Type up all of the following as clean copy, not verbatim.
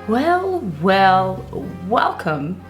Welcome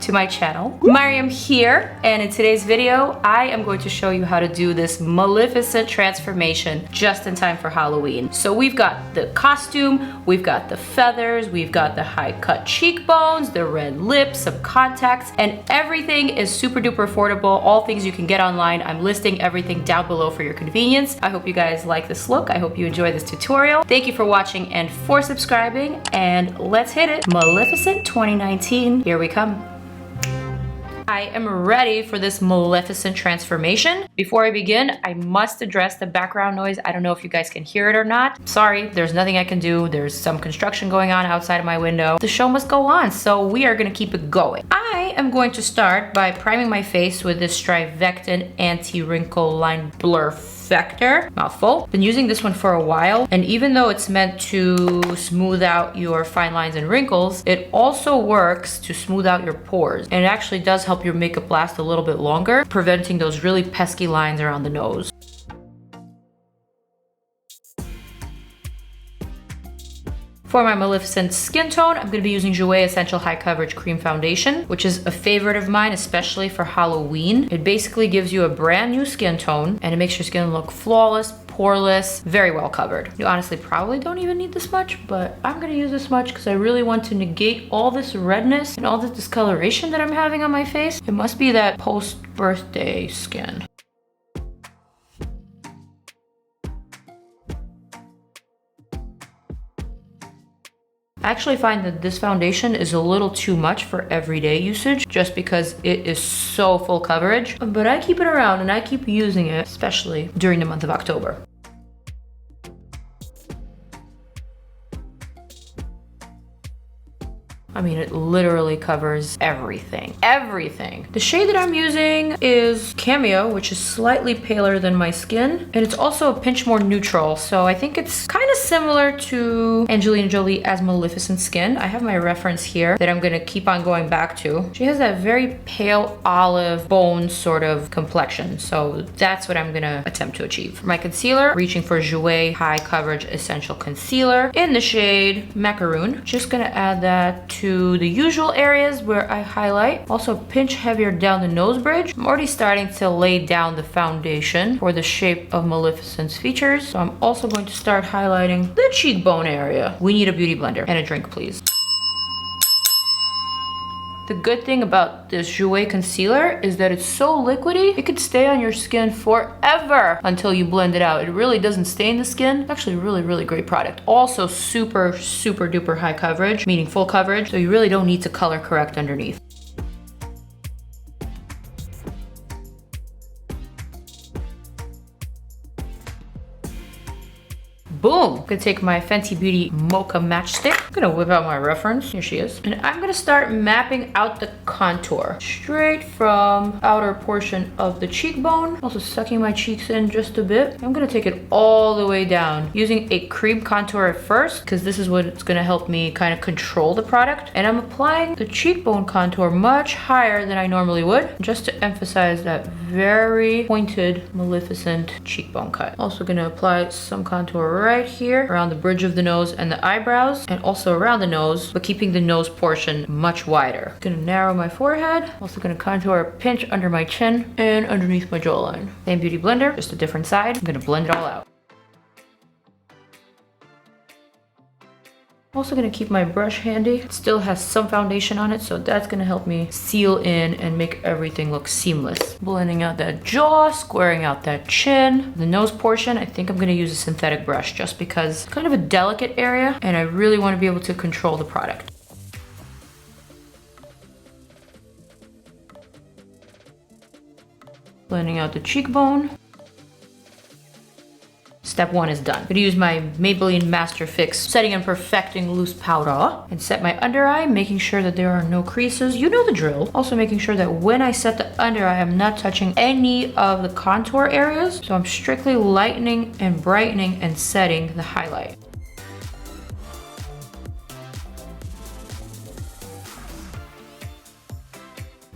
to my channel. Maryam here, and in today's video, I am going to show you how to do this Maleficent transformation just in time for Halloween. So we've got the costume, we've got the feathers, we've got the high cut cheekbones, the red lips, some contacts, and everything is super duper affordable. All things you can get online. I'm listing everything down below for your convenience. I hope you guys like this look. I hope you enjoy this tutorial. Thank you for watching and for subscribing, and let's hit it. Maleficent 2019, here we come. I am ready for this Maleficent transformation. Before I begin, I must address the background noise. I don't know if you guys can hear it or not. Sorry, there's nothing I can do. There's some construction going on outside of my window. The show must go on, so we are gonna keep it going. I am going to start by priming my face with this STRIVECTIN Anti-Wrinkle Line BlurFector. Mouthful. Been using this one for a while, and even though it's meant to smooth out your fine lines and wrinkles, it also works to smooth out your pores, and it actually does help your makeup last a little bit longer, preventing those really pesky lines around the nose. For my Maleficent skin tone, I'm going to be using JOUER Essential High Coverage Cream Foundation, which is a favorite of mine, especially for Halloween. It basically gives you a brand new skin tone, and it makes your skin look flawless, poreless, very well covered. You honestly probably don't even need this much, but I'm going to use this much because I really want to negate all this redness and all this discoloration that I'm having on my face. It must be that post-birthday skin. I actually find that this foundation is a little too much for everyday usage just because it is so full coverage, but I keep it around and I keep using it, especially during the month of October. I mean, it literally covers everything. Everything. The shade that I'm using is Cameo, which is slightly paler than my skin. And it's also a pinch more neutral. So I think it's kind of similar to Angelina Jolie as Maleficent skin. I have my reference here that I'm gonna keep on going back to. She has that very pale olive bone sort of complexion. So that's what I'm gonna attempt to achieve. For my concealer, reaching for JOUER High Coverage Essential Concealer in the shade Macaroon. Just gonna add that to the usual areas where I highlight. Also a pinch heavier down the nose bridge. I'm already starting to lay down the foundation for the shape of Maleficent's features. So I'm also going to start highlighting the cheekbone area. We need a beauty blender and a drink, please. The good thing about this JOUER concealer is that it's so liquidy, it could stay on your skin forever until you blend it out. It really doesn't stain the skin. It's actually a really, really great product. Also super, super duper high coverage, meaning full coverage, so you really don't need to color correct underneath. Boom! I'm gonna take my Fenty Beauty Mocha Matchstick. I'm gonna whip out my reference. Here she is. And I'm gonna start mapping out the contour. Straight from outer portion of the cheekbone. Also sucking my cheeks in just a bit. I'm gonna take it all the way down. Using a cream contour at first, because this is what's gonna help me kind of control the product. And I'm applying the cheekbone contour much higher than I normally would, just to emphasize that very pointed Maleficent cheekbone cut. Also gonna apply some contour right here around the bridge of the nose and the eyebrows, and also around the nose, but keeping the nose portion much wider. Gonna narrow my forehead. Also gonna contour a pinch under my chin and underneath my jawline. Same beauty blender, just a different side. I'm gonna blend it all out. Also gonna keep my brush handy. It still has some foundation on it, so that's gonna help me seal in and make everything look seamless. Blending out that jaw, squaring out that chin. The nose portion, I think I'm gonna use a synthetic brush just because it's kind of a delicate area and I really wanna be able to control the product. Blending out the cheekbone. Step one is done. I'm gonna use my Maybelline Master Fix Setting and Perfecting Loose Powder and set my under eye, making sure that there are no creases. You know the drill. Also making sure that when I set the under eye, I'm not touching any of the contour areas. So I'm strictly lightening and brightening and setting the highlight.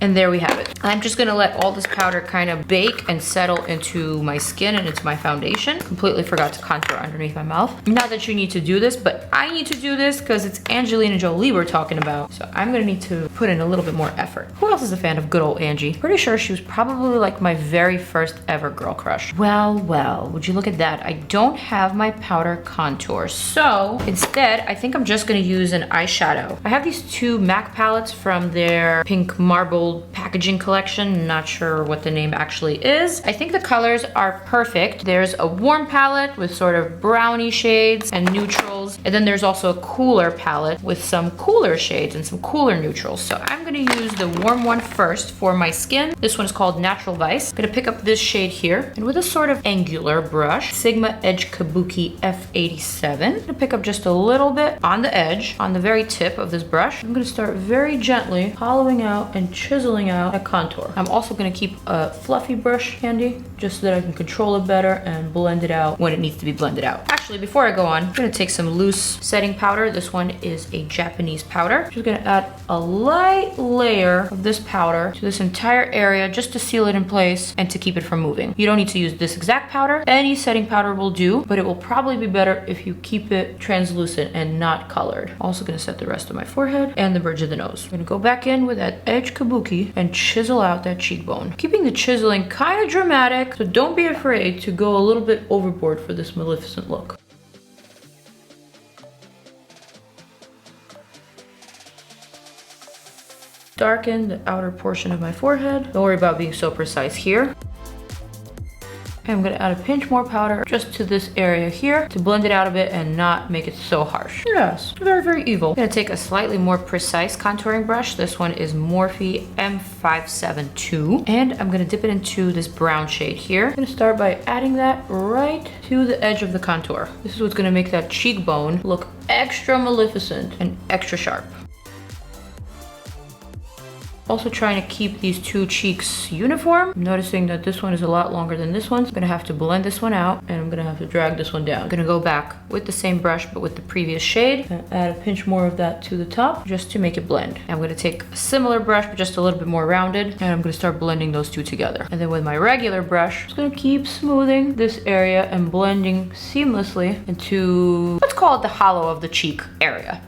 And there we have it. I'm just gonna let all this powder kind of bake and settle into my skin and into my foundation. Completely forgot to contour underneath my mouth. Not that you need to do this, but I need to do this because it's Angelina Jolie we're talking about. So I'm gonna need to put in a little bit more effort. Who else is a fan of good old Angie? Pretty sure she was probably like my very first ever girl crush. Well, well, would you look at that? I don't have my powder contour. So instead, I think I'm just gonna use an eyeshadow. I have these two MAC palettes from their pink marble packaging collection. Not sure what the name actually is. I think the colors are perfect. There's a warm palette with sort of brownie shades and neutrals. And then there's also a cooler palette with some cooler shades and some cooler neutrals. So I'm gonna use the warm one first for my skin. This one is called Natural Vice. I'm gonna pick up this shade here and with a sort of angular brush, Sigma Edge Kabuki F87. I'm gonna pick up just a little bit on the edge, on the very tip of this brush. I'm gonna start very gently hollowing out and chiseling out a contour. I'm also gonna keep a fluffy brush handy just so that I can control it better and blend it out when it needs to be blended out. Actually, before I go on, I'm gonna take some loose setting powder. This one is a Japanese powder. I'm just gonna add a light layer of this powder to this entire area just to seal it in place and to keep it from moving. You don't need to use this exact powder. Any setting powder will do, but it will probably be better if you keep it translucent and not colored. Also gonna set the rest of my forehead and the bridge of the nose. I'm gonna go back in with that Edge Kabuki and chisel out that cheekbone. Keeping the chiseling kind of dramatic, so don't be afraid to go a little bit overboard for this Maleficent look. Darken the outer portion of my forehead. Don't worry about being so precise here. I'm gonna add a pinch more powder just to this area here to blend it out a bit and not make it so harsh. Yes, very, very evil. I'm gonna take a slightly more precise contouring brush. This one is Morphe M572. And I'm gonna dip it into this brown shade here. I'm gonna start by adding that right to the edge of the contour. This is what's gonna make that cheekbone look extra Maleficent and extra sharp. Also trying to keep these two cheeks uniform. I'm noticing that this one is a lot longer than this one. I'm gonna have to blend this one out and I'm gonna have to drag this one down. I'm gonna go back with the same brush but with the previous shade and add a pinch more of that to the top just to make it blend. I'm gonna take a similar brush but just a little bit more rounded and I'm gonna start blending those two together. And then with my regular brush, I'm just gonna keep smoothing this area and blending seamlessly into, let's call it the hollow of the cheek area.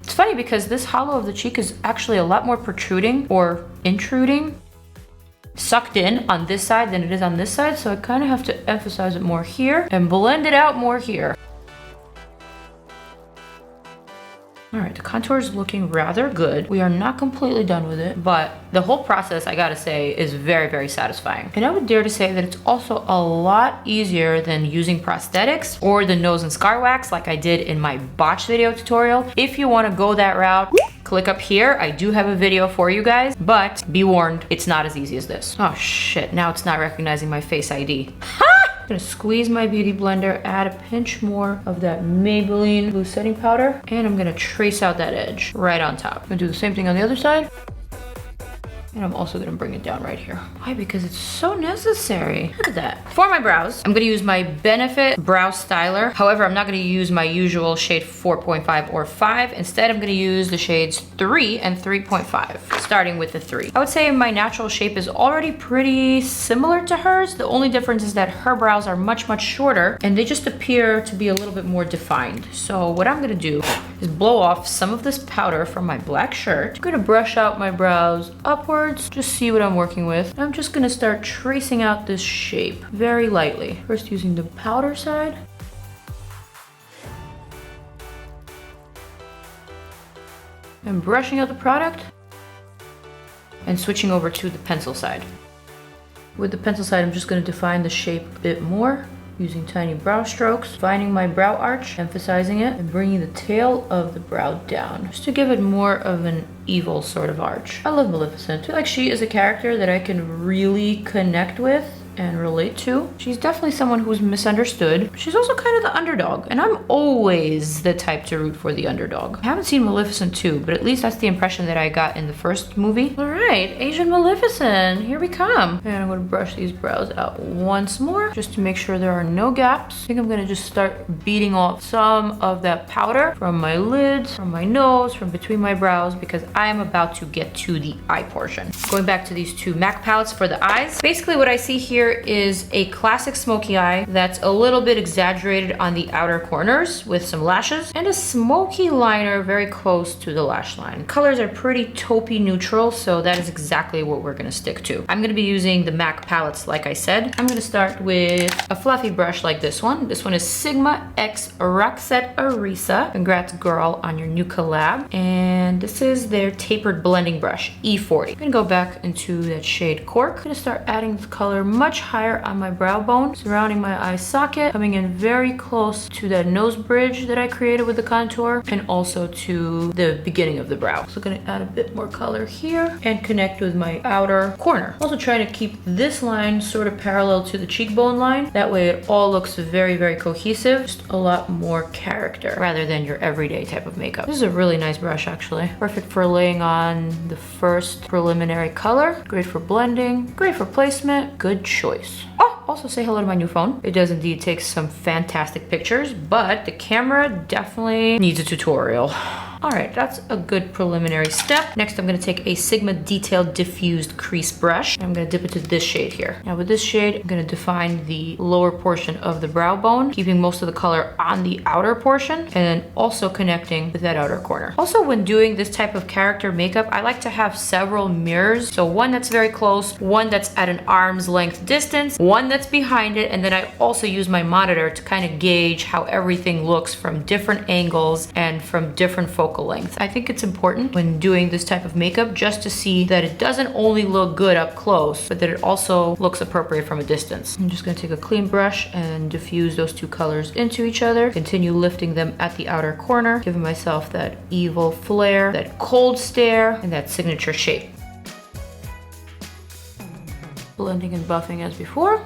It's funny because this hollow of the cheek is actually a lot more protruding or intruding, sucked in on this side than it is on this side. So I kind of have to emphasize it more here and blend it out more here. All right, the contour is looking rather good. We are not completely done with it, but the whole process, I gotta say, is very, very satisfying. And I would dare to say that it's also a lot easier than using prosthetics or the nose and scar wax like I did in my botch video tutorial. If you wanna go that route, click up here. I do have a video for you guys, but be warned, it's not as easy as this. Oh shit, now it's not recognizing my Face ID. I'm gonna squeeze my beauty blender, add a pinch more of that Maybelline blue setting powder, and I'm gonna trace out that edge right on top. I'm gonna do the same thing on the other side. And I'm also gonna bring it down right here. Why? Because it's so necessary. Look at that. For my brows, I'm gonna use my Benefit Brow Styler. However, I'm not gonna use my usual shade 4.5 or 5. Instead, I'm gonna use the shades 3 and 3.5, starting with the 3. I would say my natural shape is already pretty similar to hers. The only difference is that her brows are much, much shorter and they just appear to be a little bit more defined. So what I'm gonna do is blow off some of this powder from my black shirt. I'm gonna brush out my brows upward. Just see what I'm working with. I'm just gonna start tracing out this shape very lightly. First using the powder side. And brushing out the product. And switching over to the pencil side. With the pencil side, I'm just gonna define the shape a bit more. Using tiny brow strokes, finding my brow arch, emphasizing it, and bringing the tail of the brow down, just to give it more of an evil sort of arch. I love Maleficent. I feel like she is a character that I can really connect with and relate to. She's definitely someone who's misunderstood. She's also kind of the underdog, and I'm always the type to root for the underdog. I haven't seen Maleficent 2, but at least that's the impression that I got in the first movie. All right, Asian Maleficent, here we come. And I'm gonna brush these brows out once more, just to make sure there are no gaps. I think I'm gonna just start beating off some of that powder from my lids, from my nose, from between my brows, because I am about to get to the eye portion. Going back to these two MAC palettes for the eyes. Basically what I see here is a classic smoky eye that's a little bit exaggerated on the outer corners with some lashes, and a smoky liner very close to the lash line. Colors are pretty taupey neutral, so that is exactly what we're gonna stick to. I'm gonna be using the MAC palettes like I said. I'm gonna start with a fluffy brush like this one. This one is Sigma X Roxette Arisa. Congrats girl on your new collab. And this is their tapered blending brush, E40. I'm gonna go back into that shade Cork. I'm gonna start adding the color much higher on my brow bone, surrounding my eye socket, coming in very close to that nose bridge that I created with the contour, and also to the beginning of the brow. So gonna add a bit more color here and connect with my outer corner. Also trying to keep this line sort of parallel to the cheekbone line. That way it all looks very, very cohesive. Just a lot more character rather than your everyday type of makeup. This is a really nice brush actually. Perfect for laying on the first preliminary color. Great for blending, great for placement, good choice. Oh, also say hello to my new phone. It does indeed take some fantastic pictures, but the camera definitely needs a tutorial. All right, that's a good preliminary step. Next, I'm gonna take a Sigma Detailed Diffused Crease Brush. I'm gonna dip into this shade here. Now with this shade, I'm gonna define the lower portion of the brow bone, keeping most of the color on the outer portion, and then also connecting with that outer corner. Also, when doing this type of character makeup, I like to have several mirrors. So one that's very close, one that's at an arm's length distance, one that's behind it, and then I also use my monitor to kind of gauge how everything looks from different angles and from different focal length. I think it's important when doing this type of makeup just to see that it doesn't only look good up close, but that it also looks appropriate from a distance. I'm just gonna take a clean brush and diffuse those two colors into each other. Continue lifting them at the outer corner, giving myself that evil flare, that cold stare, and that signature shape. Blending and buffing as before.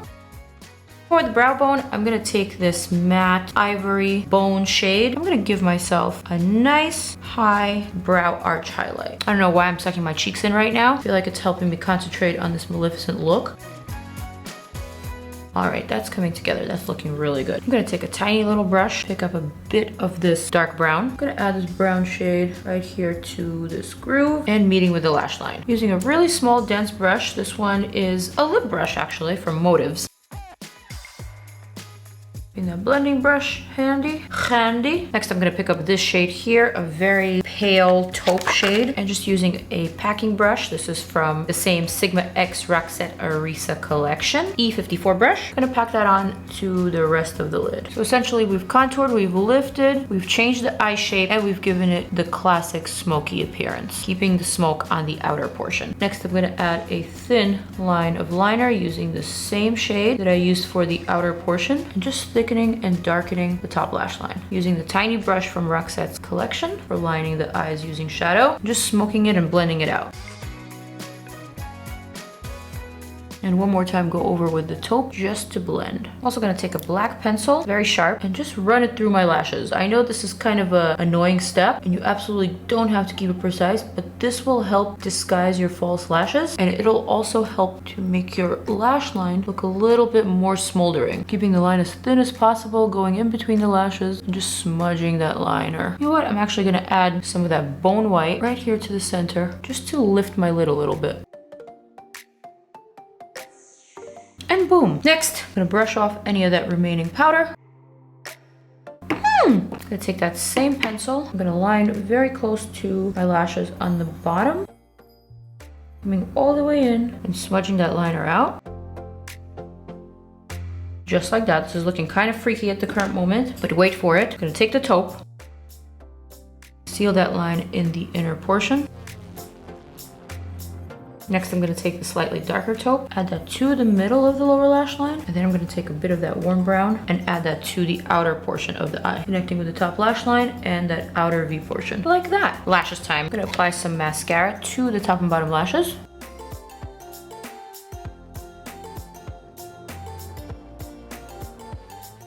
For the brow bone, I'm gonna take this matte ivory bone shade. I'm gonna give myself a nice high brow arch highlight. I don't know why I'm sucking my cheeks in right now. I feel like it's helping me concentrate on this Maleficent look. All right, that's coming together. That's looking really good. I'm gonna take a tiny little brush, pick up a bit of this dark brown. I'm gonna add this brown shade right here to this groove and meeting with the lash line. Using a really small dense brush. This one is a lip brush actually from Motives. That blending brush handy. Next, I'm gonna pick up this shade here, a very pale taupe shade, and just using a packing brush. This is from the same Sigma X Roxette Arisa collection, E54 brush. I'm gonna pack that on to the rest of the lid. So essentially, we've contoured, we've lifted, we've changed the eye shape, and we've given it the classic smoky appearance, keeping the smoke on the outer portion. Next, I'm gonna add a thin line of liner using the same shade that I used for the outer portion, and just thickening and darkening the top lash line. Using the tiny brush from Roxette's collection for lining the eyes using shadow, just smoking it and blending it out. And one more time, go over with the taupe just to blend. I'm also gonna take a black pencil, very sharp, and just run it through my lashes. I know this is kind of an annoying step, and you absolutely don't have to keep it precise, but this will help disguise your false lashes, and it'll also help to make your lash line look a little bit more smoldering. Keeping the line as thin as possible, going in between the lashes, and just smudging that liner. You know what? I'm actually gonna add some of that bone white right here to the center, just to lift my lid a little bit. And boom. Next, I'm gonna brush off any of that remaining powder. I'm gonna take that same pencil. I'm gonna line very close to my lashes on the bottom. Coming all the way in and smudging that liner out. Just like that. This is looking kind of freaky at the current moment, but wait for it. I'm gonna take the taupe, seal that line in the inner portion. Next, I'm gonna take the slightly darker taupe, add that to the middle of the lower lash line, and then I'm gonna take a bit of that warm brown and add that to the outer portion of the eye, connecting with the top lash line and that outer V portion. Like that. Lashes time. I'm gonna apply some mascara to the top and bottom lashes.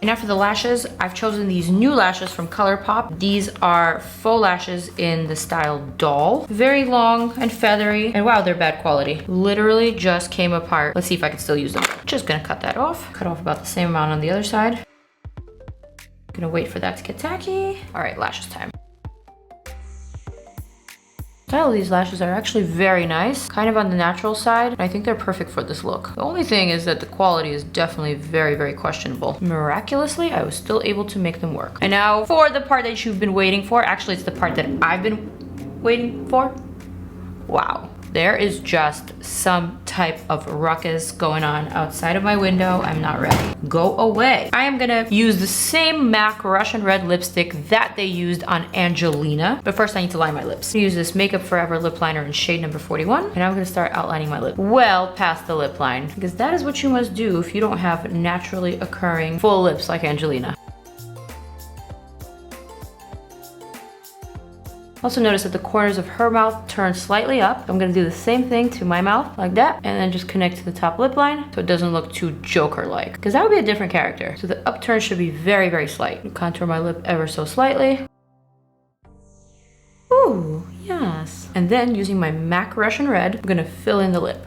And now for the lashes, I've chosen these new lashes from ColourPop. These are faux lashes in the style doll. Very long and feathery, and wow, they're bad quality. Literally just came apart. Let's see if I can still use them. Just gonna cut that off. Cut off about the same amount on the other side. Gonna wait for that to get tacky. All right, lashes time. The style of these lashes are actually very nice, kind of on the natural side. I think they're perfect for this look. The only thing is that the quality is definitely very, very questionable. Miraculously, I was still able to make them work. And now for the part that you've been waiting for. Actually, it's the part that I've been waiting for. Wow. There is just some type of ruckus going on outside of my window. I'm not ready. Go away. I am gonna use the same MAC Russian Red lipstick that they used on Angelina. But first I need to line my lips. I use this Makeup Forever lip liner in shade number 41. And I'm gonna start outlining my lip well past the lip line, because that is what you must do if you don't have naturally occurring full lips like Angelina. Also notice that the corners of her mouth turn slightly up. I'm gonna do the same thing to my mouth, like that, and then just connect to the top lip line so it doesn't look too Joker-like, because that would be a different character. So the upturn should be very, very slight. Contour my lip ever so slightly. Ooh, yes. And then using my MAC Russian Red, I'm gonna fill in the lip.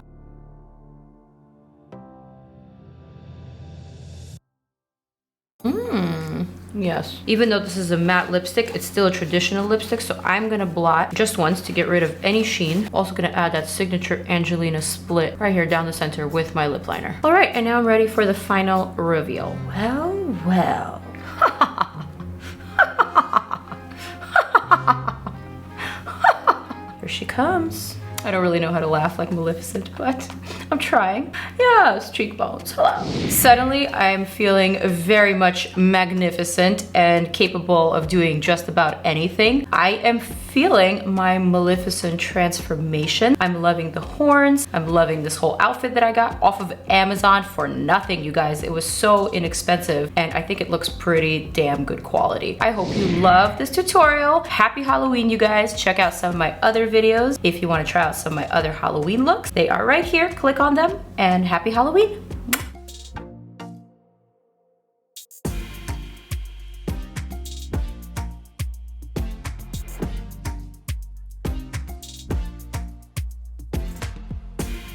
Yes. Even though this is a matte lipstick, it's still a traditional lipstick, so I'm gonna blot just once to get rid of any sheen. Also gonna add that signature Angelina split right here down the center with my lip liner. All right, and now I'm ready for the final reveal. Well, well. Here she comes. I don't really know how to laugh like Maleficent, but I'm trying. Yes, cheekbones, hello. Suddenly, I'm feeling very much magnificent and capable of doing just about anything. I am feeling my Maleficent transformation. I'm loving the horns. I'm loving this whole outfit that I got off of Amazon for nothing, you guys. It was so inexpensive, and I think it looks pretty damn good quality. I hope you love this tutorial. Happy Halloween, you guys. Check out some of my other videos if you want to try out some of my other Halloween looks. They are right here. Click on them, and happy Halloween.